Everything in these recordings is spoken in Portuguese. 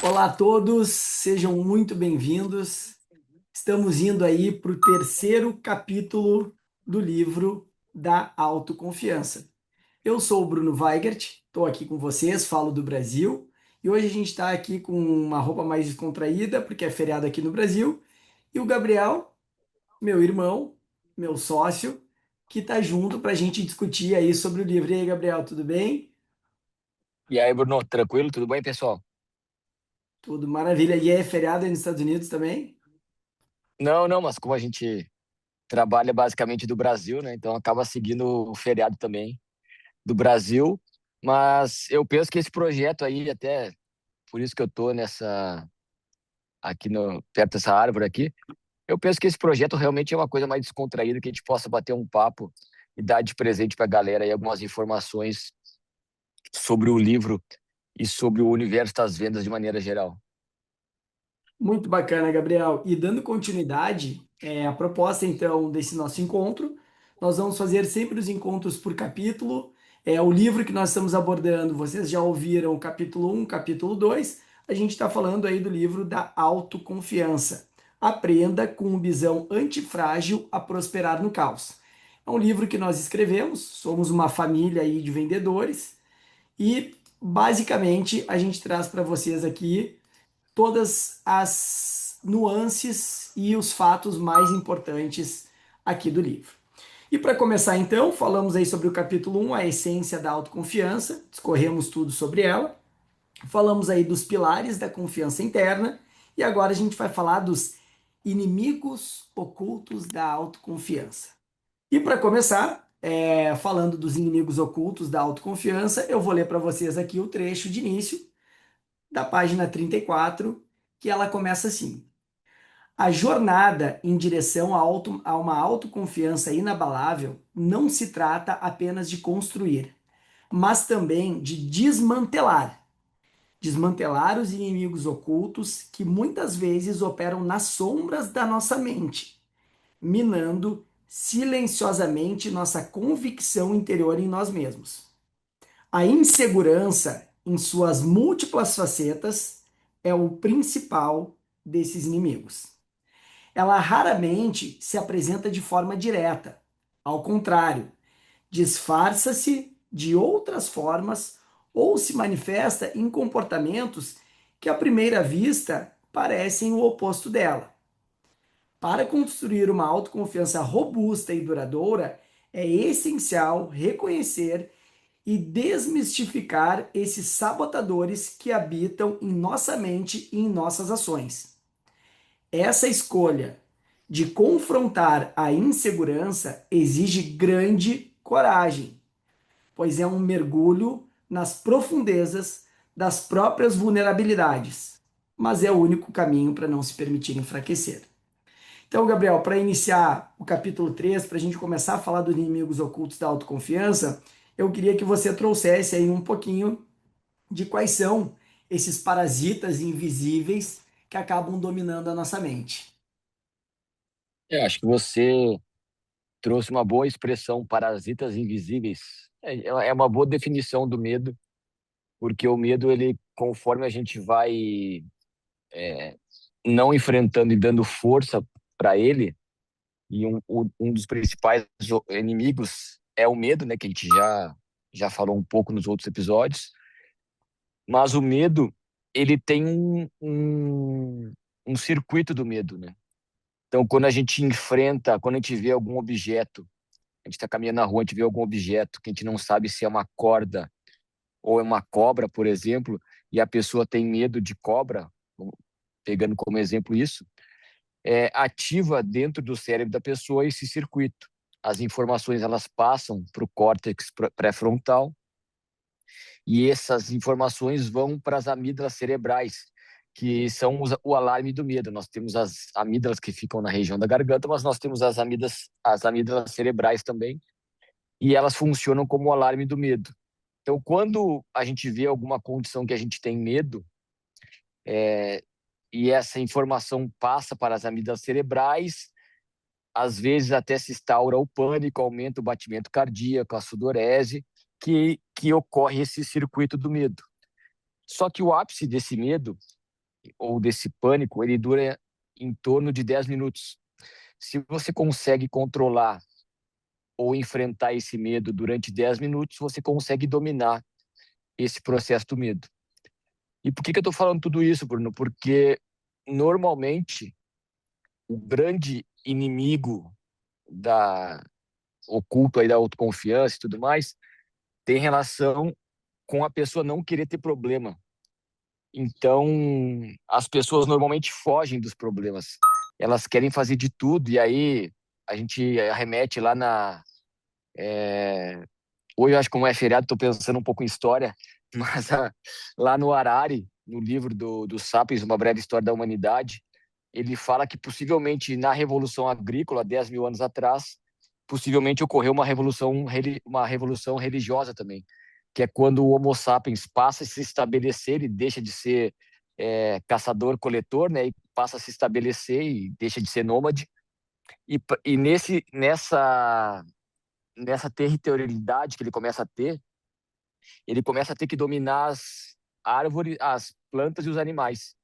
Olá a todos, sejam muito bem-vindos. Estamos indo aí para o terceiro capítulo do livro da autoconfiança. Eu sou o Bruno Weigert, estou aqui com vocês, falo do Brasil, e hoje a gente está aqui com uma roupa mais descontraída, porque é feriado aqui no Brasil, e o Gabriel, meu irmão, meu sócio, que está junto para a gente discutir aí sobre o livro. E aí, Gabriel, tudo bem? E aí, Bruno, tranquilo? Tudo bem, pessoal? Tudo maravilha. E é feriado aí nos Estados Unidos também? Não, não, mas como a gente trabalha basicamente do Brasil, né? Então acaba seguindo o feriado também do Brasil. Mas eu penso que esse projeto aí, até por isso que eu tô aqui no, perto dessa árvore aqui, eu penso que esse projeto realmente é uma coisa mais descontraída, que a gente possa bater um papo e dar de presente pra galera aí algumas informações sobre o livro e sobre o universo das vendas de maneira geral. Muito bacana, Gabriel. E dando continuidade, a proposta então desse nosso encontro, nós vamos fazer sempre os encontros por capítulo. O livro que nós estamos abordando, vocês já ouviram o capítulo um, capítulo 2. A gente está falando aí do livro da autoconfiança. Aprenda com um bisão antifrágil a prosperar no caos. É um livro que nós escrevemos, somos uma família aí de vendedores e basicamente a gente traz para vocês aqui todas as nuances e os fatos mais importantes aqui do livro. E para começar então, falamos aí sobre o capítulo um, a essência da autoconfiança, discorremos tudo sobre ela, falamos aí dos pilares da confiança interna e agora a gente vai falar dos inimigos ocultos da autoconfiança. E para começar, falando dos inimigos ocultos da autoconfiança, eu vou ler para vocês aqui o trecho de início da página 34, que ela começa assim: a jornada em direção a uma autoconfiança inabalável não se trata apenas de construir, mas também de desmantelar. Desmantelar os inimigos ocultos que muitas vezes operam nas sombras da nossa mente, minando silenciosamente nossa convicção interior em nós mesmos. A insegurança, em suas múltiplas facetas, é o principal desses inimigos. Ela raramente se apresenta de forma direta. Ao contrário, disfarça-se de outras formas ou se manifesta em comportamentos que, à primeira vista, parecem o oposto dela. Para construir uma autoconfiança robusta e duradoura, é essencial reconhecer e desmistificar esses sabotadores que habitam em nossa mente e em nossas ações. Essa escolha de confrontar a insegurança exige grande coragem, pois é um mergulho nas profundezas das próprias vulnerabilidades, mas é o único caminho para não se permitir enfraquecer. Então, Gabriel, para iniciar o capítulo 3, para a gente começar a falar dos inimigos ocultos da autoconfiança, eu queria que você trouxesse aí um pouquinho de quais são esses parasitas invisíveis que acabam dominando a nossa mente. Acho que você trouxe uma boa expressão, parasitas invisíveis. É uma boa definição do medo, porque o medo, ele, conforme a gente vai não enfrentando e dando força para ele, e um dos principais inimigos é o medo, né, que a gente já falou um pouco nos outros episódios, mas o medo, ele tem um circuito do medo, né? Então, quando a gente enfrenta, quando a gente vê algum objeto, a gente está caminhando na rua, a gente vê algum objeto que a gente não sabe se é uma corda ou é uma cobra, por exemplo, e a pessoa tem medo de cobra, pegando como exemplo isso, ativa dentro do cérebro da pessoa esse circuito. As informações elas passam para o córtex pré-frontal e essas informações vão para as amígdalas cerebrais, que são o alarme do medo. Nós temos as amígdalas que ficam na região da garganta, mas nós temos as amígdalas cerebrais também, e elas funcionam como o alarme do medo. Então, quando a gente vê alguma condição que a gente tem medo, e essa informação passa para as amígdalas cerebrais, às vezes até se instaura o pânico, aumenta o batimento cardíaco, a sudorese, que ocorre esse circuito do medo. Só que o ápice desse medo ou desse pânico, ele dura em torno de 10 minutos. Se você consegue controlar ou enfrentar esse medo durante 10 minutos, você consegue dominar esse processo do medo. E por que que eu estou falando tudo isso, Bruno? Porque normalmente o grande inimigo da oculto aí da autoconfiança e tudo mais tem relação com a pessoa não querer ter problema. Então, as pessoas normalmente fogem dos problemas. Elas querem fazer de tudo e aí a gente arremete lá na hoje eu acho que como é feriado, estou pensando um pouco em história, mas lá no Harari, no livro do Sapiens, Uma Breve História da Humanidade, ele fala que possivelmente na Revolução Agrícola, 10 mil anos atrás, possivelmente ocorreu uma revolução religiosa também, que é quando o Homo sapiens passa a se estabelecer e deixa de ser caçador-coletor, né, e passa a se estabelecer e deixa de ser nômade. E nessa territorialidade que ele começa a ter, ele começa a ter que dominar as árvores, as plantas e os animais.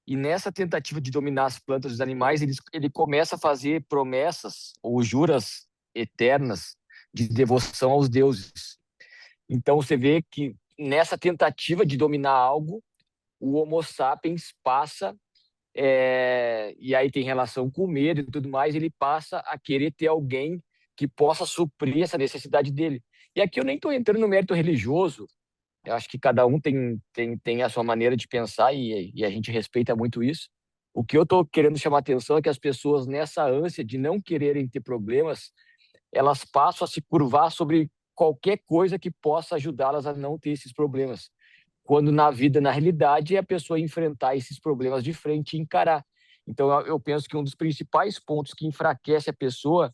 E nessa tentativa de dominar as plantas e os animais, ele começa a fazer promessas ou juras eternas de devoção aos deuses. Então você vê que nessa tentativa de dominar algo, o Homo sapiens passa, e aí tem relação com o medo e tudo mais, ele passa a querer ter alguém que possa suprir essa necessidade dele. E aqui eu nem estou entrando no mérito religioso, eu acho que cada um tem a sua maneira de pensar e a gente respeita muito isso. O que eu estou querendo chamar a atenção é que as pessoas, nessa ânsia de não quererem ter problemas, elas passam a se curvar sobre qualquer coisa que possa ajudá-las a não ter esses problemas. Quando na vida, na realidade, é a pessoa enfrentar esses problemas de frente e encarar. Então, eu penso que um dos principais pontos que enfraquece a pessoa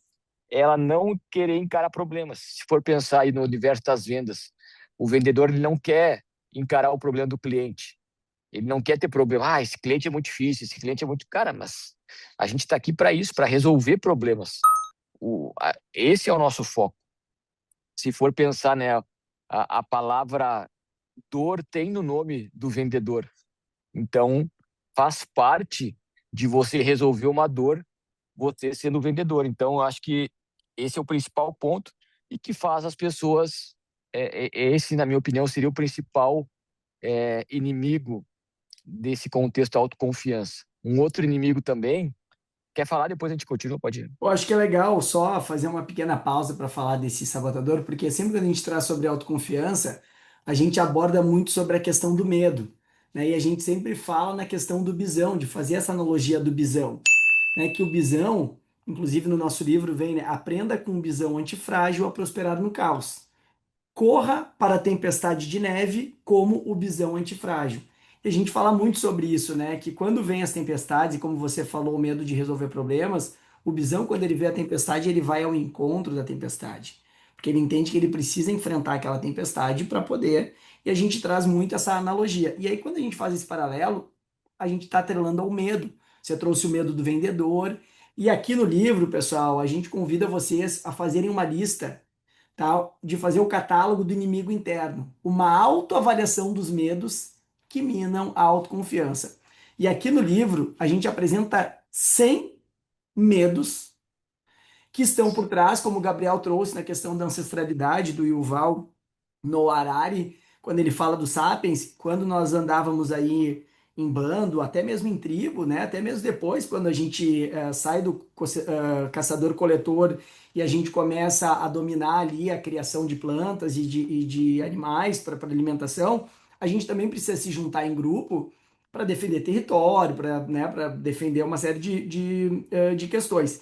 é ela não querer encarar problemas. Se for pensar aí no universo das vendas, o vendedor ele não quer encarar o problema do cliente. Ele não quer ter problema. Ah, esse cliente é muito difícil, esse cliente é muito. Cara, mas a gente está aqui para isso, para resolver problemas. Esse é o nosso foco. Se for pensar, né, a palavra dor tem no nome do vendedor. Então, faz parte de você resolver uma dor, você sendo vendedor. Então, eu acho que esse é o principal ponto e que faz as pessoas. Esse, na minha opinião, seria o principal inimigo desse contexto autoconfiança. Um outro inimigo também. Quer falar? Depois a gente continua, pode ir. Eu acho que é legal só fazer uma pequena pausa para falar desse sabotador, porque sempre que a gente traz sobre autoconfiança, a gente aborda muito sobre a questão do medo, né? E a gente sempre fala na questão do bisão, de fazer essa analogia do bisão, né? Que o bisão, inclusive no nosso livro vem, né? Aprenda com o bisão antifrágil a prosperar no caos. Corra para a tempestade de neve como o bisão antifrágil. E a gente fala muito sobre isso, né? Que quando vem as tempestades, e como você falou, o medo de resolver problemas, o bisão, quando ele vê a tempestade, ele vai ao encontro da tempestade. Porque ele entende que ele precisa enfrentar aquela tempestade para poder. E a gente traz muito essa analogia. E aí, quando a gente faz esse paralelo, a gente está atrelando ao medo. Você trouxe o medo do vendedor. E aqui no livro, pessoal, a gente convida vocês a fazerem uma lista, tá? De fazer o catálogo do inimigo interno, uma autoavaliação dos medos que minam a autoconfiança. E aqui no livro a gente apresenta 100 medos que estão por trás, como o Gabriel trouxe na questão da ancestralidade do Yuval Noah Harari, quando ele fala dos sapiens, quando nós andávamos aí em bando, até mesmo em tribo, né? Até mesmo depois, quando a gente sai do caçador-coletor e a gente começa a dominar ali a criação de plantas e de animais para alimentação, a gente também precisa se juntar em grupo para defender território, para, né, para defender uma série de questões.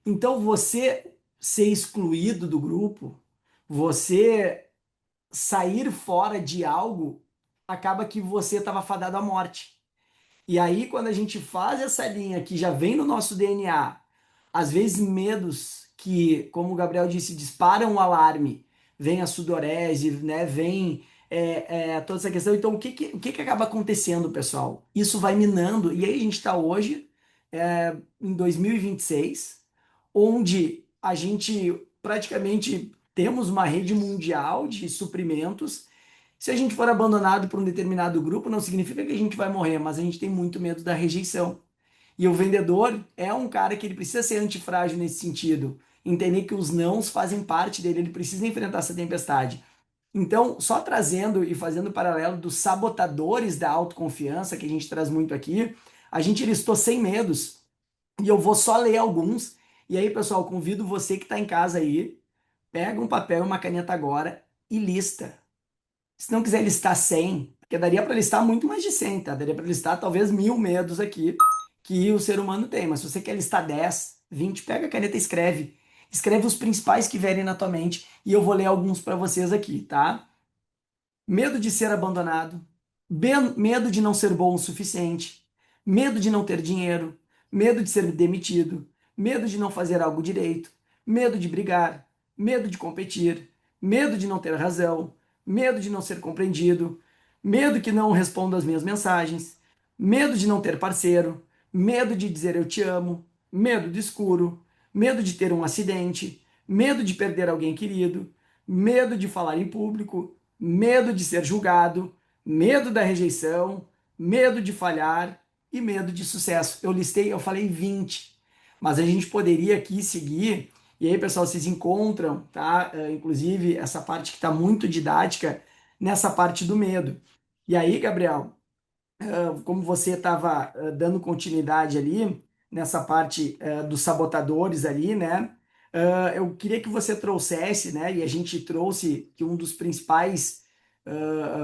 Então, você ser excluído do grupo, você sair fora de algo, acaba que você estava fadado à morte. E aí, quando a gente faz essa linha que já vem no nosso DNA, às vezes medos que, como o Gabriel disse, disparam o alarme, vem a sudorese, né? Vem toda essa questão. Então, o que acaba acontecendo, pessoal? Isso vai minando, e aí a gente está hoje, em 2026, onde a gente praticamente temos uma rede mundial de suprimentos Se a gente for abandonado por um determinado grupo, não significa que a gente vai morrer, mas a gente tem muito medo da rejeição. E o vendedor é um cara que ele precisa ser antifrágil nesse sentido, entender que os nãos fazem parte dele, ele precisa enfrentar essa tempestade. Então, só trazendo e fazendo o paralelo dos sabotadores da autoconfiança, que a gente traz muito aqui, a gente listou 100 medos e eu vou só ler alguns. E aí, pessoal, convido você que está em casa aí, pega um papel e uma caneta agora e lista. Se não quiser listar 100, porque daria para listar muito mais de 100, tá? Daria para listar talvez 1.000 medos aqui que o ser humano tem. Mas se você quer listar 10, 20, pega a caneta e escreve. Escreve os principais que vierem na tua mente e eu vou ler alguns para vocês aqui, tá? Medo de ser abandonado, medo de não ser bom o suficiente, medo de não ter dinheiro, medo de ser demitido, medo de não fazer algo direito, medo de brigar, medo de competir, medo de não ter razão, medo de não ser compreendido, medo que não responda as minhas mensagens, medo de não ter parceiro, medo de dizer eu te amo, medo do escuro, medo de ter um acidente, medo de perder alguém querido, medo de falar em público, medo de ser julgado, medo da rejeição, medo de falhar e medo de sucesso. Eu listei, eu falei 20, mas a gente poderia aqui seguir. E aí, pessoal, vocês encontram, tá? Inclusive, essa parte que está muito didática nessa parte do medo. E aí, Gabriel, como você estava dando continuidade ali nessa parte dos sabotadores ali, né? Eu queria que você trouxesse, né? E a gente trouxe que um dos principais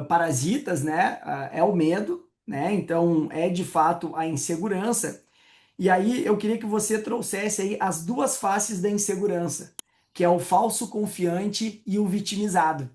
parasitas, né? É o medo, né? Então é de fato a insegurança. E aí eu queria que você trouxesse aí as duas faces da insegurança, que é o falso confiante e o vitimizado,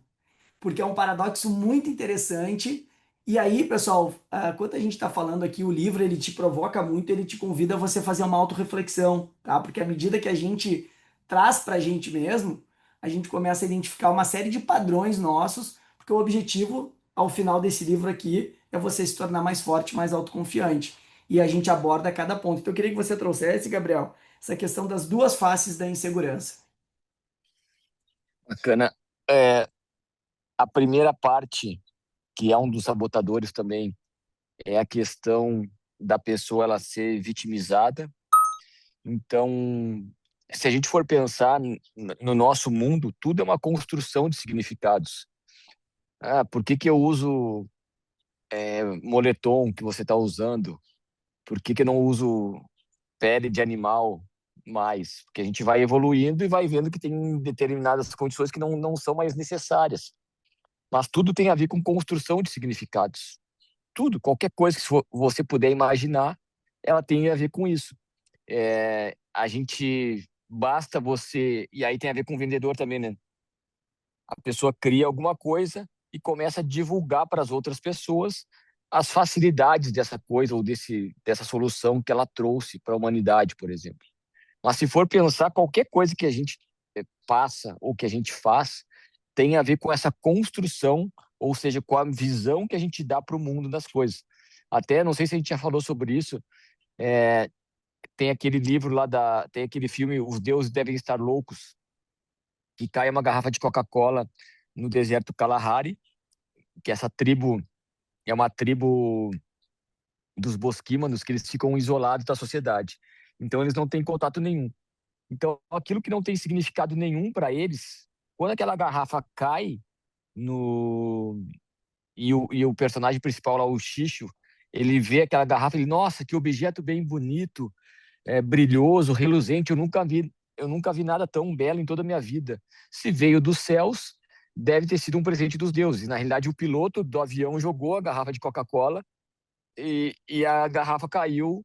porque é um paradoxo muito interessante. E aí, pessoal, quando a gente está falando aqui, o livro ele te provoca muito, ele te convida a você fazer uma autorreflexão, tá? Porque à medida que a gente traz para a gente mesmo, a gente começa a identificar uma série de padrões nossos, porque o objetivo, ao final desse livro aqui, é você se tornar mais forte, mais autoconfiante. E a gente aborda cada ponto. Então, eu queria que você trouxesse, Gabriel, essa questão das duas faces da insegurança. Bacana. É, a primeira parte, que é um dos sabotadores também, é a questão da pessoa ela ser vitimizada. Então, se a gente for pensar no nosso mundo, tudo é uma construção de significados. Ah, por que que eu uso moletom que você está usando? Por que que eu não uso pele de animal mais? Porque a gente vai evoluindo e vai vendo que tem determinadas condições que não são mais necessárias. Mas tudo tem a ver com construção de significados. Tudo, qualquer coisa que você puder imaginar, ela tem a ver com isso. A gente, basta você, e aí tem a ver com o vendedor também, né? A pessoa cria alguma coisa e começa a divulgar para as outras pessoas as facilidades dessa coisa ou dessa solução que ela trouxe para a humanidade, por exemplo. Mas se for pensar, qualquer coisa que a gente passa ou que a gente faz tem a ver com essa construção, ou seja, com a visão que a gente dá para o mundo das coisas. Até, não sei se a gente já falou sobre isso, tem aquele livro lá tem aquele filme Os Deuses Devem Estar Loucos, que cai uma garrafa de Coca-Cola no deserto Kalahari, que essa tribo é uma tribo dos bosquímanos que eles ficam isolados da sociedade. Então eles não têm contato nenhum. Então aquilo que não tem significado nenhum para eles, quando aquela garrafa cai no e o personagem principal lá, o Xixo, ele vê aquela garrafa, ele, nossa, que objeto bem bonito, brilhoso, reluzente, eu nunca vi nada tão belo em toda a minha vida. Se veio dos céus, deve ter sido um presente dos deuses. Na realidade, o piloto do avião jogou a garrafa de Coca-Cola e a garrafa caiu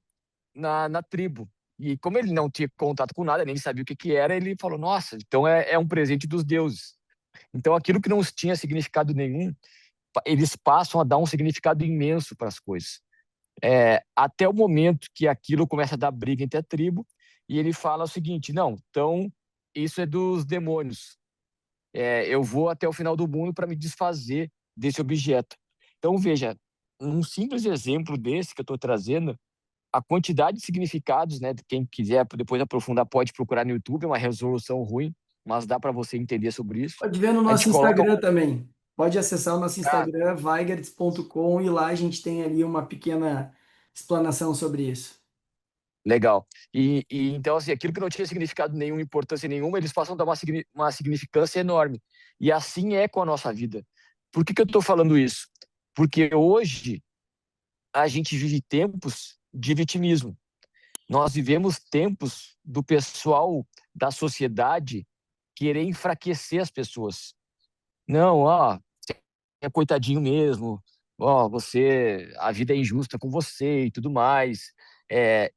na tribo. E como ele não tinha contato com nada, nem sabia o que que era, ele falou: Nossa, então é um presente dos deuses. Então aquilo que não tinha significado nenhum, eles passam a dar um significado imenso para as coisas. Até o momento que aquilo começa a dar briga entre a tribo, e ele fala o seguinte: Não, então isso é dos demônios. Eu vou até o final do mundo para me desfazer desse objeto. Então veja, um simples exemplo desse que eu estou trazendo, a quantidade de significados, né? Quem quiser depois aprofundar pode procurar no YouTube, é uma resolução ruim, mas dá para você entender sobre isso. Pode ver no A gente nosso coloca, Instagram também. Pode acessar o nosso Ah, Instagram, weigerts.com, e lá a gente tem ali uma pequena explanação sobre isso. legal. Então, assim, aquilo que não tinha significado nenhum, importância nenhuma, eles passam a dar uma significância enorme. E assim é com a nossa vida. Por que que eu estou falando isso? Porque hoje a gente vive tempos de vitimismo. Nós vivemos tempos do pessoal da sociedade querer enfraquecer as pessoas. Não, ó, você é coitadinho mesmo. Ó, a vida é injusta com você e tudo mais.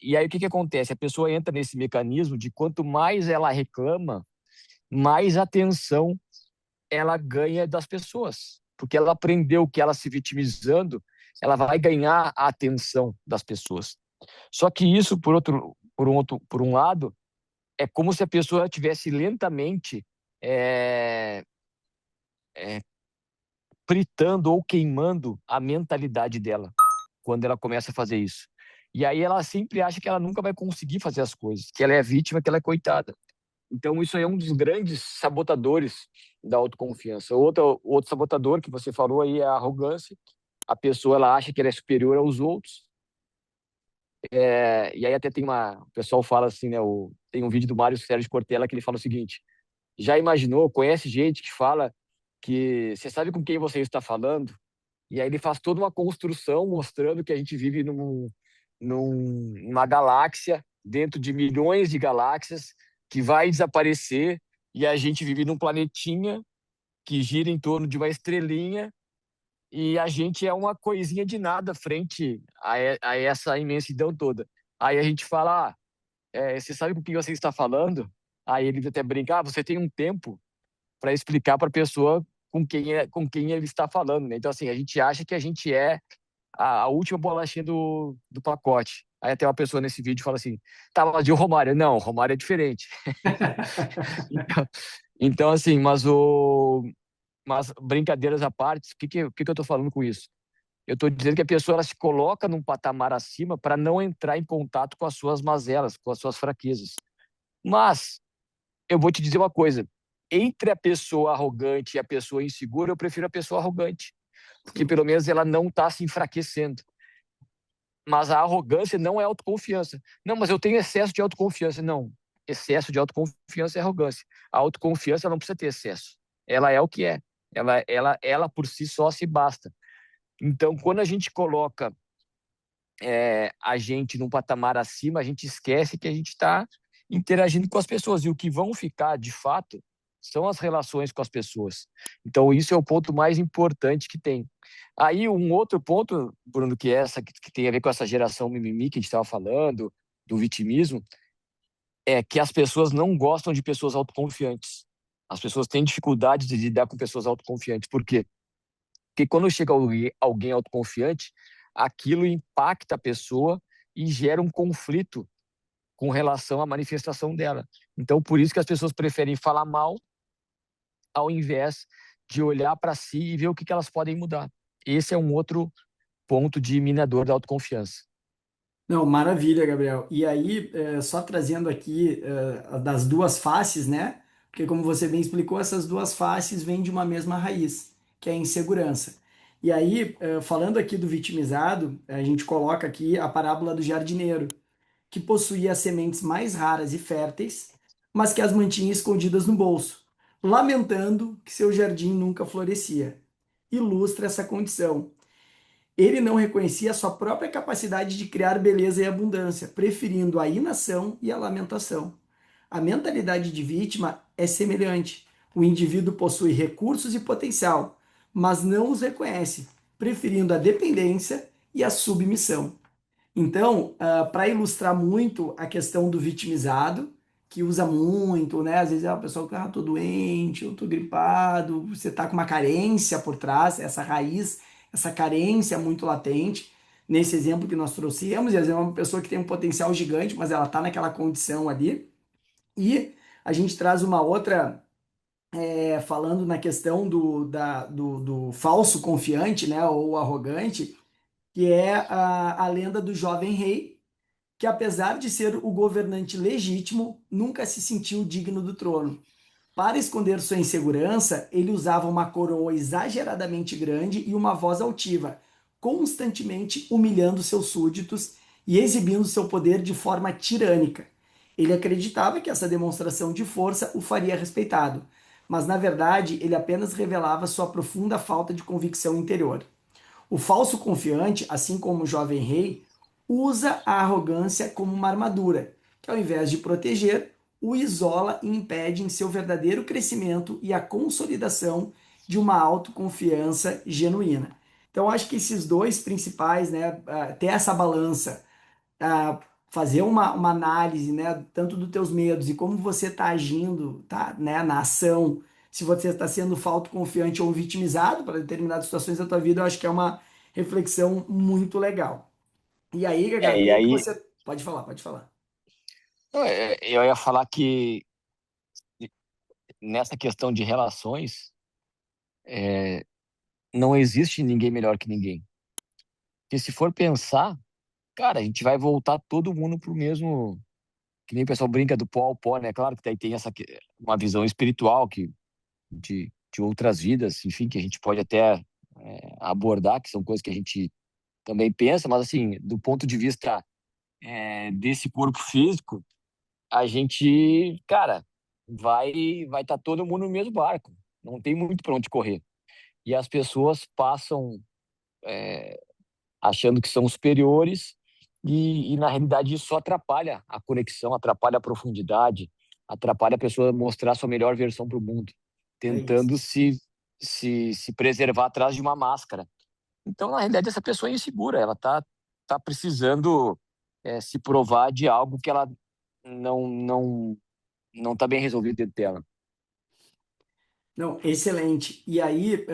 E aí o que que acontece? A pessoa entra nesse mecanismo de quanto mais ela reclama, mais atenção ela ganha das pessoas, porque ela aprendeu que ela se vitimizando, ela vai ganhar a atenção das pessoas. Só que isso, por um lado, é como se a pessoa tivesse lentamente é, é, fritando ou queimando a mentalidade dela quando ela começa a fazer isso. E aí ela sempre acha que ela nunca vai conseguir fazer as coisas, que ela é vítima, que ela é coitada. Então isso aí é um dos grandes sabotadores da autoconfiança. Outro sabotador que você falou aí é a arrogância. A pessoa ela acha que ela é superior aos outros. E aí até o pessoal fala assim, né? Tem um vídeo do Mário Sérgio Cortella que ele fala o seguinte: já imaginou, conhece gente que fala que você sabe com quem você está falando? E aí ele faz toda uma construção mostrando que a gente vive numa galáxia dentro de milhões de galáxias que vai desaparecer e a gente vive num planetinha que gira em torno de uma estrelinha e a gente é uma coisinha de nada frente a essa imensidão toda. Aí a gente fala, você sabe com quem você está falando? Aí ele até brinca, você tem um tempo para explicar para a pessoa com quem ele está falando, né? Então, assim, a gente acha que a gente é a última bolachinha do pacote. Aí até uma pessoa nesse vídeo fala assim, tá, mas e o Romário? Não, o Romário é diferente. Então, então assim, mas brincadeiras à parte, o que que eu tô falando com isso? Eu tô dizendo que a pessoa ela se coloca num patamar acima para não entrar em contato com as suas mazelas, com as suas fraquezas. Mas eu vou te dizer uma coisa, entre a pessoa arrogante e a pessoa insegura, eu prefiro a pessoa arrogante, porque pelo menos ela não está se enfraquecendo. Mas a arrogância não é autoconfiança. Não, mas eu tenho excesso de autoconfiança. Não. Excesso de autoconfiança é arrogância. A autoconfiança não precisa ter excesso. Ela é o que é. Ela por si só se basta. Então, quando a gente coloca a gente num patamar acima, a gente esquece que a gente está interagindo com as pessoas. E o que vão ficar, de fato, são as relações com as pessoas. Então, isso é o ponto mais importante que tem. Aí, um outro ponto, Bruno, que tem a ver com essa geração mimimi que a gente estava falando, do vitimismo, é que as pessoas não gostam de pessoas autoconfiantes. As pessoas têm dificuldade de lidar com pessoas autoconfiantes. Por quê? Porque quando chega alguém autoconfiante, aquilo impacta a pessoa e gera um conflito com relação à manifestação dela. Então, por isso que as pessoas preferem falar mal ao invés de olhar para si e ver o que elas podem mudar. Esse é um outro ponto de minador da autoconfiança. Não, maravilha, Gabriel. E aí, só trazendo aqui das duas faces, né? Porque como você bem explicou, essas duas faces vêm de uma mesma raiz, que é a insegurança. E aí, falando aqui do vitimizado, a gente coloca aqui a parábola do jardineiro, que possuía as sementes mais raras e férteis, mas que as mantinha escondidas no bolso, lamentando que seu jardim nunca florescia. Ilustra essa condição. Ele não reconhecia a sua própria capacidade de criar beleza e abundância, preferindo a inação e a lamentação. A mentalidade de vítima é semelhante. O indivíduo possui recursos e potencial, mas não os reconhece, preferindo a dependência e a submissão. Então, para ilustrar muito a questão do vitimizado, que usa muito, né? Às vezes é uma pessoa que, tô doente, eu tô gripado, você tá com uma carência por trás, essa raiz, essa carência muito latente. Nesse exemplo que nós trouxemos, e às vezes é uma pessoa que tem um potencial gigante, mas ela tá naquela condição ali. E a gente traz uma outra, falando na questão do falso confiante, né? Ou arrogante, que é a lenda do jovem rei que apesar de ser o governante legítimo, nunca se sentiu digno do trono. Para esconder sua insegurança, ele usava uma coroa exageradamente grande e uma voz altiva, constantemente humilhando seus súditos e exibindo seu poder de forma tirânica. Ele acreditava que essa demonstração de força o faria respeitado, mas na verdade ele apenas revelava sua profunda falta de convicção interior. O falso confiante, assim como o jovem rei, usa a arrogância como uma armadura, que ao invés de proteger, o isola e impede em seu verdadeiro crescimento e a consolidação de uma autoconfiança genuína. Então, acho que esses dois principais, né, ter essa balança, fazer uma análise, né, tanto dos teus medos e como você está agindo, tá, né, na ação, se você está sendo falto confiante ou vitimizado para determinadas situações da tua vida, eu acho que é uma reflexão muito legal. E aí, Gaga, E como que aí, você... Pode falar, pode falar. eu ia falar que nessa questão de relações, não existe ninguém melhor que ninguém. Porque se for pensar, cara, a gente vai voltar todo mundo pro mesmo. Que nem o pessoal brinca do pó ao pó, né? Claro que daí tem uma visão espiritual de outras vidas, enfim, que a gente pode até abordar, que são coisas que a gente também pensa, mas assim, do ponto de vista desse corpo físico, a gente, cara, vai estar todo mundo no mesmo barco. Não tem muito para onde correr. E as pessoas passam achando que são superiores e na realidade isso só atrapalha a conexão, atrapalha a profundidade, atrapalha a pessoa mostrar sua melhor versão para o mundo, É isso. tentando se preservar atrás de uma máscara. Então, na realidade, essa pessoa é insegura, ela tá precisando se provar de algo que ela não não não tá bem resolvido dentro dela. Não, excelente. E aí,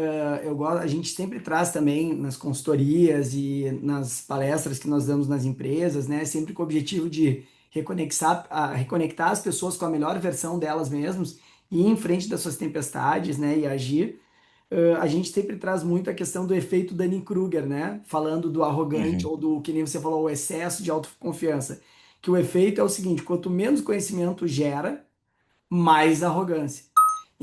eu gosto, a gente sempre traz também nas consultorias e nas palestras que nós damos nas empresas, né? Sempre com o objetivo de reconectar as pessoas com a melhor versão delas mesmas e ir em frente das suas tempestades, né? E agir. A gente sempre traz muito a questão do efeito Dunning-Kruger, né? Falando do arrogante Uhum. ou do, que nem você falou, o excesso de autoconfiança. Que o efeito é o seguinte: quanto menos conhecimento gera, mais arrogância.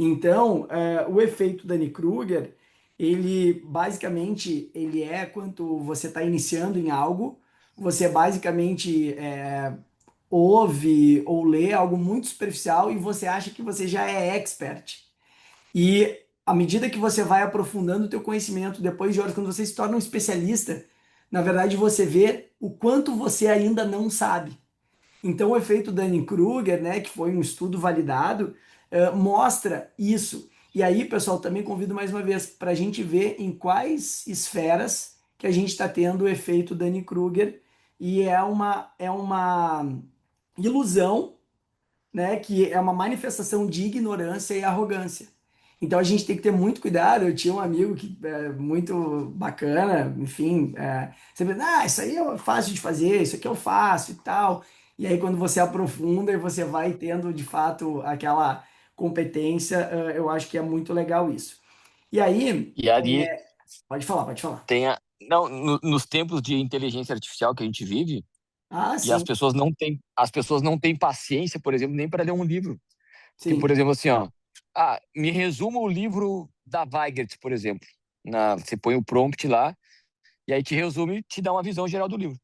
Então, o efeito Dunning-Kruger, ele basicamente ele é quando você está iniciando em algo, você basicamente ouve ou lê algo muito superficial e você acha que você já é expert. E à medida que você vai aprofundando o teu conhecimento, depois de horas, quando você se torna um especialista, na verdade você vê o quanto você ainda não sabe. Então, o efeito Dunning-Kruger, né, que foi um estudo validado, mostra isso. E aí, pessoal, também convido mais uma vez para a gente ver em quais esferas que a gente está tendo o efeito Dunning-Kruger. E é uma ilusão, né, que é uma manifestação de ignorância e arrogância. Então a gente tem que ter muito cuidado. Eu tinha um amigo que é muito bacana, enfim, sempre, isso aí é fácil de fazer, isso aqui eu faço e tal. E aí quando você aprofunda e você vai tendo de fato aquela competência, eu acho que é muito legal isso. E aí, E ali pode falar, pode falar. tem não, nos tempos de inteligência artificial que a gente vive, Ah, e as sim, pessoas não têm paciência, por exemplo, nem para ler um livro. Que, por sim. exemplo, assim, ó, me resuma o livro da Weigert, por exemplo. Você põe o prompt lá, e aí te resume e te dá uma visão geral do livro.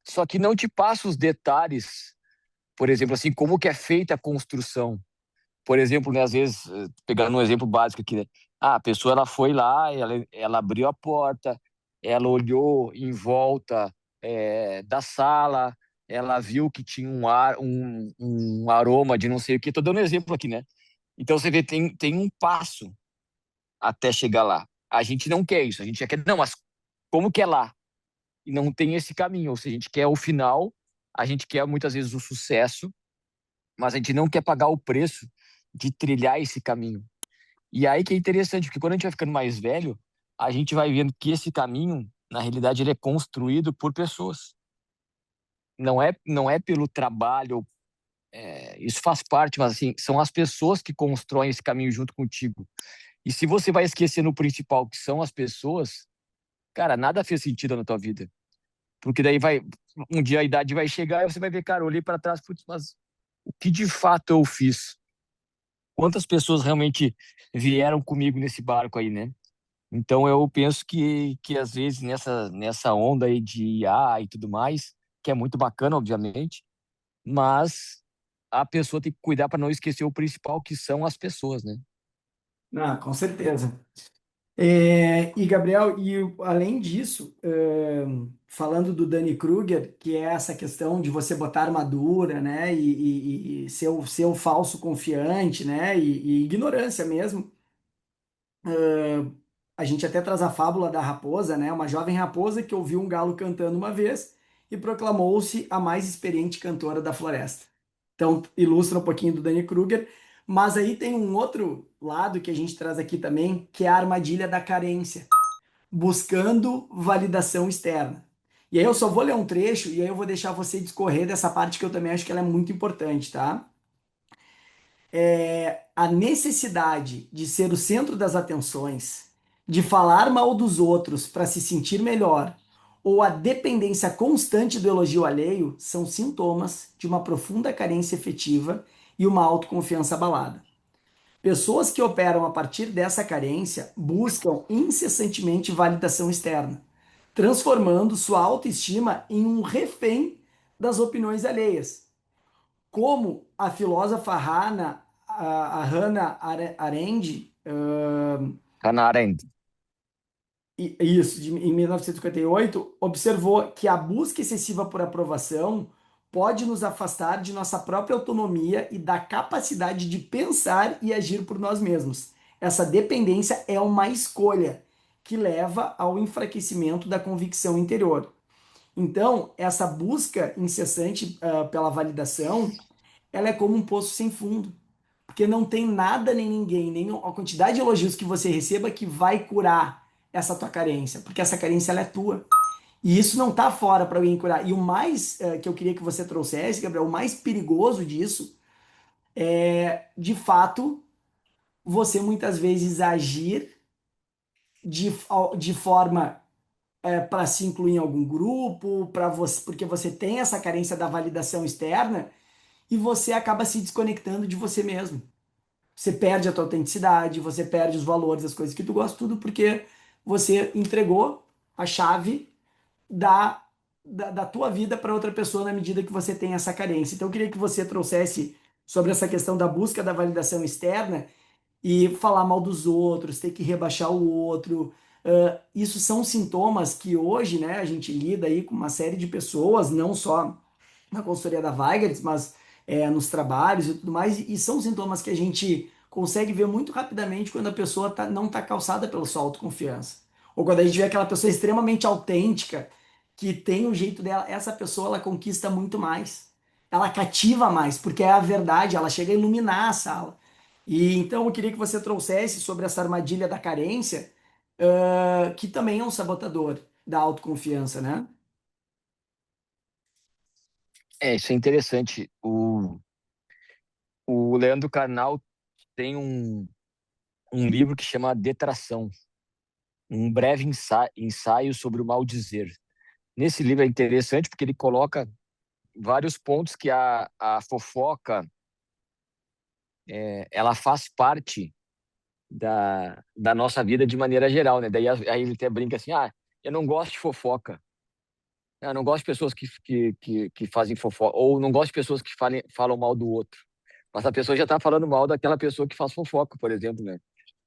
Só que não te passa os detalhes, por exemplo, assim, como que é feita a construção. Por exemplo, né, às vezes, pegando um exemplo básico aqui, né? A pessoa ela foi lá, ela abriu a porta, ela olhou em volta da sala, ela viu que tinha um aroma de não sei o que. Estou dando um exemplo aqui, né? Então você vê, tem um passo até chegar lá. A gente não quer isso, a gente já quer, não, mas como que é lá? E não tem esse caminho, ou seja, a gente quer o final, a gente quer muitas vezes o sucesso, mas a gente não quer pagar o preço de trilhar esse caminho. E aí que é interessante, porque quando a gente vai ficando mais velho, a gente vai vendo que esse caminho, na realidade, ele é construído por pessoas. Não é pelo trabalho, isso faz parte, mas assim, são as pessoas que constroem esse caminho junto contigo. E se você vai esquecendo o principal, que são as pessoas, cara, nada fez sentido na tua vida. Porque daí um dia a idade vai chegar e você vai ver, cara, eu olhei para trás, putz, mas o que de fato eu fiz? quantas pessoas realmente vieram comigo nesse barco aí, né? Então eu penso que às vezes nessa onda aí de IA e tudo mais, que é muito bacana, obviamente, mas a pessoa tem que cuidar para não esquecer o principal, que são as pessoas, né? Ah, com certeza. E Gabriel, e além disso, falando do Danny Kruger, que é essa questão de você botar armadura, né, e ser o falso confiante, né, e ignorância mesmo. A gente até traz a fábula da raposa, né, uma jovem raposa que ouviu um galo cantando uma vez e proclamou-se a mais experiente cantora da floresta. Então, ilustra um pouquinho do Danny Kruger, mas aí tem um outro lado que a gente traz aqui também, que é a armadilha da carência, buscando validação externa. E aí eu só vou ler um trecho e aí eu vou deixar você discorrer dessa parte que eu também acho que ela é muito importante, tá? A necessidade de ser o centro das atenções, de falar mal dos outros para se sentir melhor, ou a dependência constante do elogio alheio são sintomas de uma profunda carência efetiva e uma autoconfiança abalada. Pessoas que operam a partir dessa carência buscam incessantemente validação externa, transformando sua autoestima em um refém das opiniões alheias. Como a filósofa Hannah Arendt, Hannah Arendt. isso, em 1958, observou que a busca excessiva por aprovação pode nos afastar de nossa própria autonomia e da capacidade de pensar e agir por nós mesmos. Essa dependência é uma escolha que leva ao enfraquecimento da convicção interior. Então, essa busca incessante pela validação, ela é como um poço sem fundo, porque não tem nada nem ninguém, nem a quantidade de elogios que você receba que vai curar essa tua carência, porque essa carência ela é tua. E isso não tá fora para alguém curar. E o mais que eu queria que você trouxesse, Gabriel, o mais perigoso disso é, de fato, você muitas vezes agir de, de forma para se incluir em algum grupo, para você, porque você tem essa carência da validação externa e você acaba se desconectando de você mesmo. Você perde a tua autenticidade, você perde os valores, as coisas que tu gosta, tudo porque você entregou a chave da tua vida para outra pessoa na medida que você tem essa carência. Então, eu queria que você trouxesse sobre essa questão da busca da validação externa e falar mal dos outros, ter que rebaixar o outro. Isso são sintomas que hoje, né, a gente lida aí com uma série de pessoas, não só na consultoria da Weigertz, mas nos trabalhos e tudo mais, e são sintomas que a gente consegue ver muito rapidamente quando a pessoa não está calçada pela sua autoconfiança. Ou quando a gente vê aquela pessoa extremamente autêntica, que tem o jeito dela, essa pessoa ela conquista muito mais. Ela cativa mais, porque é a verdade, ela chega a iluminar a sala. E então eu queria que você trouxesse sobre essa armadilha da carência, que também é um sabotador da autoconfiança, né? É, isso é interessante. O Leandro Carnal tem um livro que chama Detração, um breve ensaio sobre o mal dizer. Nesse livro é interessante porque ele coloca vários pontos que a fofoca ela faz parte da nossa vida de maneira geral, né? Daí aí ele até brinca assim, eu não gosto de fofoca. Eu não gosto de pessoas que fazem fofoca, ou não gosto de pessoas que falam mal do outro. Mas a pessoa já está falando mal daquela pessoa que faz fofoca, por exemplo, né?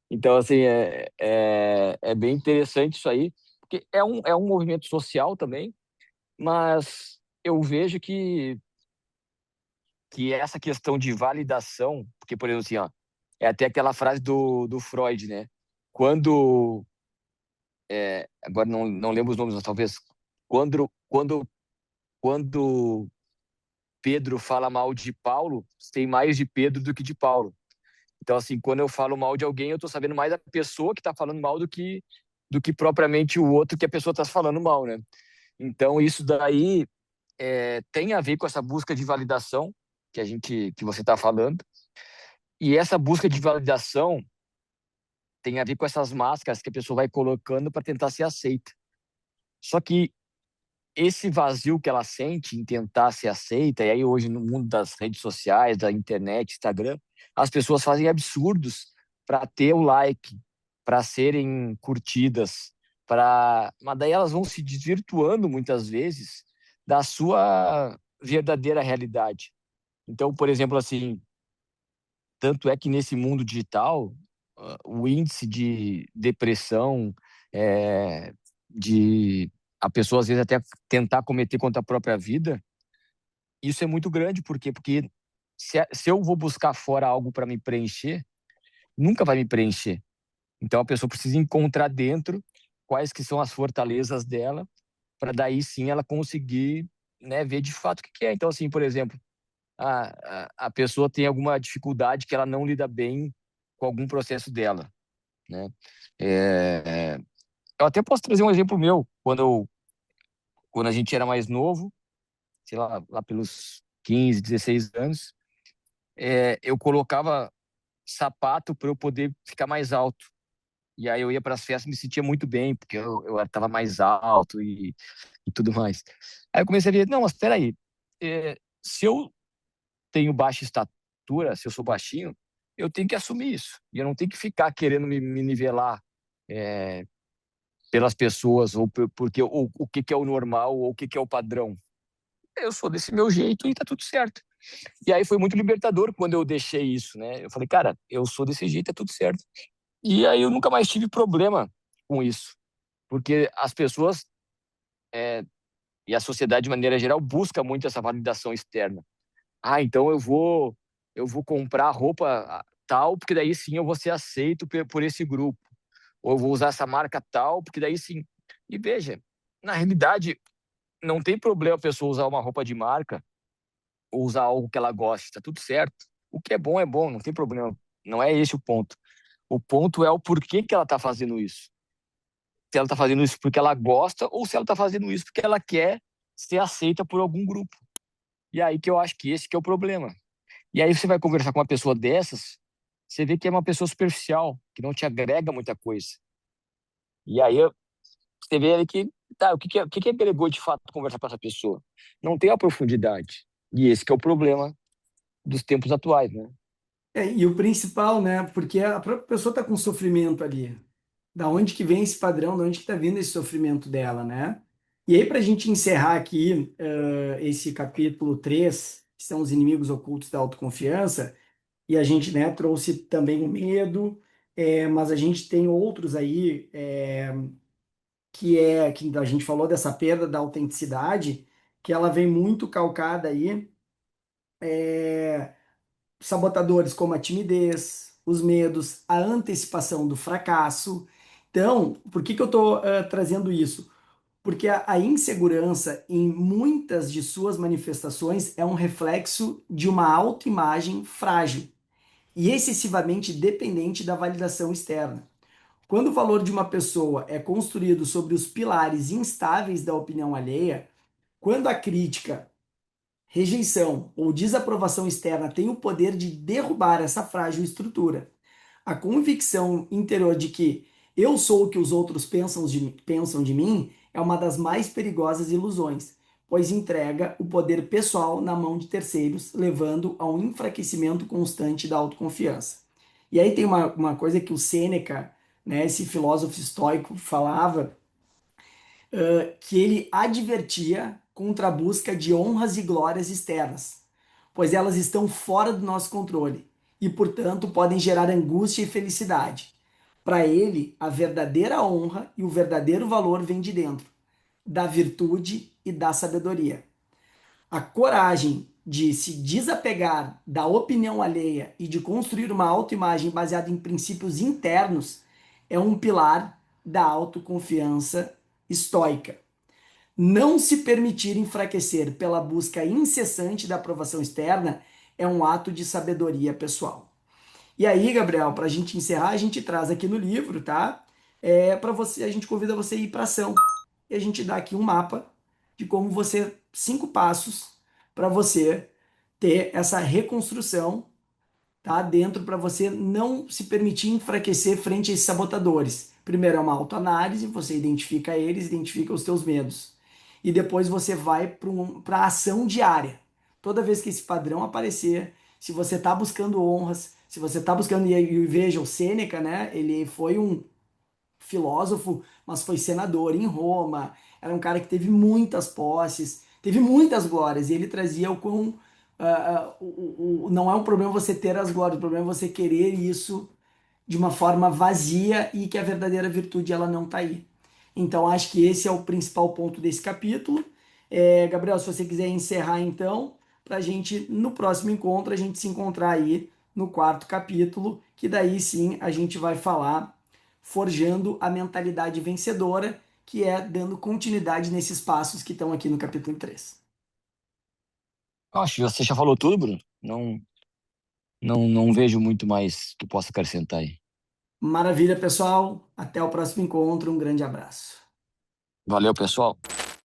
Então, assim, é bem interessante isso aí, porque é um movimento social também, mas eu vejo que essa questão de validação, porque, por exemplo, assim, ó, é até aquela frase do Freud, né? Quando, agora não lembro os nomes, mas talvez, quando Pedro fala mal de Paulo, tem mais de Pedro do que de Paulo. Então, assim, quando eu falo mal de alguém, eu estou sabendo mais da pessoa que está falando mal do que propriamente o outro que a pessoa está falando mal, né? Então, isso daí tem a ver com essa busca de validação que você está falando. E essa busca de validação tem a ver com essas máscaras que a pessoa vai colocando para tentar ser aceita. Só que esse vazio que ela sente em tentar ser aceita, e aí hoje no mundo das redes sociais, da internet, Instagram, as pessoas fazem absurdos para ter o like, para serem curtidas, mas daí elas vão se desvirtuando muitas vezes da sua verdadeira realidade. Então, por exemplo, assim, tanto é que nesse mundo digital, o índice de depressão, é, de a pessoa às vezes até tentar cometer contra a própria vida, isso é muito grande. Por quê? Porque se eu vou buscar fora algo para me preencher, nunca vai me preencher. Então a pessoa precisa encontrar dentro quais que são as fortalezas dela, para daí sim ela conseguir, né, ver de fato o que que é. Então, assim, por exemplo, a pessoa tem alguma dificuldade que ela não lida bem com algum processo dela, né? É, eu até posso trazer um exemplo meu. Quando a gente era mais novo, sei lá pelos 15, 16 anos, eu colocava sapato para eu poder ficar mais alto. E aí eu ia para as festas e me sentia muito bem, porque eu estava mais alto e tudo mais. Aí eu comecei a ver, não, mas espera aí, se eu tenho baixa estatura, se eu sou baixinho, eu tenho que assumir isso. E eu não tenho que ficar querendo me nivelar é, pelas pessoas, ou porque o que que é o normal, ou o que que é o padrão. Eu sou desse meu jeito e tá tudo certo. E aí foi muito libertador quando eu deixei isso, né? Eu falei, cara, eu sou desse jeito, é tudo certo. E aí eu nunca mais tive problema com isso, porque as pessoas e a sociedade de maneira geral busca muito essa validação externa. Ah, então eu vou comprar roupa tal, porque daí sim eu vou ser aceito por esse grupo. Ou eu vou usar essa marca tal, porque daí sim. E veja, na realidade, não tem problema a pessoa usar uma roupa de marca ou usar algo que ela goste, tá tudo certo. O que é bom, não tem problema. Não é esse o ponto. O ponto é o porquê que ela tá fazendo isso. Se ela tá fazendo isso porque ela gosta ou se ela tá fazendo isso porque ela quer ser aceita por algum grupo. E aí que eu acho que esse que é o problema. E aí você vai conversar com uma pessoa dessas, você vê que é uma pessoa superficial, que não te agrega muita coisa. E aí você vê ali que, tá, o que que agregou de fato conversar com essa pessoa? Não tem a profundidade. E esse que é o problema dos tempos atuais, né? E o principal, né? Porque a própria pessoa está com sofrimento ali. Da onde que vem esse padrão? Da onde que está vindo esse sofrimento dela, né? E aí, para a gente encerrar aqui esse capítulo 3 que são os inimigos ocultos da autoconfiança, e a gente, né, trouxe também o medo, mas a gente tem outros aí, que a gente falou dessa perda da autenticidade, que ela vem muito calcada aí, sabotadores como a timidez, os medos, a antecipação do fracasso. Então, por que que eu estou trazendo isso? Porque a insegurança, em muitas de suas manifestações, é um reflexo de uma autoimagem frágil e excessivamente dependente da validação externa. Quando o valor de uma pessoa é construído sobre os pilares instáveis da opinião alheia, quando a crítica, rejeição ou desaprovação externa têm o poder de derrubar essa frágil estrutura, a convicção interior de que eu sou o que os outros pensam de mim é uma das mais perigosas ilusões, pois entrega o poder pessoal na mão de terceiros, levando a um enfraquecimento constante da autoconfiança. E aí tem uma coisa que o Sêneca, né, esse filósofo estoico, falava, que ele advertia contra a busca de honras e glórias externas, pois elas estão fora do nosso controle e, portanto, podem gerar angústia e felicidade. Para ele, a verdadeira honra e o verdadeiro valor vêm de dentro, da virtude e da sabedoria. A coragem de se desapegar da opinião alheia e de construir uma autoimagem baseada em princípios internos é um pilar da autoconfiança estoica. Não se permitir enfraquecer pela busca incessante da aprovação externa é um ato de sabedoria pessoal. E aí, Gabriel, para a gente encerrar, a gente traz aqui no livro, tá? Para você, a gente convida você a ir para ação. E a gente dá aqui um mapa de como você, 5 passos para você ter essa reconstrução, tá? Dentro para você não se permitir enfraquecer frente a esses sabotadores. Primeiro é uma autoanálise, você identifica eles, identifica os teus medos. e depois você vai para a ação diária. Toda vez que esse padrão aparecer, se você está buscando honras, se você está buscando, e veja, o Sêneca, né? Ele foi um filósofo, mas foi senador em Roma. Era um cara que teve muitas posses, teve muitas glórias, e ele trazia o quão. Não é um problema você ter as glórias, o problema é você querer isso de uma forma vazia e que a verdadeira virtude ela não está aí. Então acho que esse é o principal ponto desse capítulo. Gabriel, se você quiser encerrar então, para a gente no próximo encontro a gente se encontrar aí no quarto capítulo, que daí sim a gente vai falar forjando a mentalidade vencedora, que é dando continuidade nesses passos que estão aqui no capítulo 3. Acho que você já falou tudo, Bruno. Não vejo muito mais que possa acrescentar aí. Maravilha, pessoal. Até o próximo encontro. Um grande abraço. Valeu, pessoal.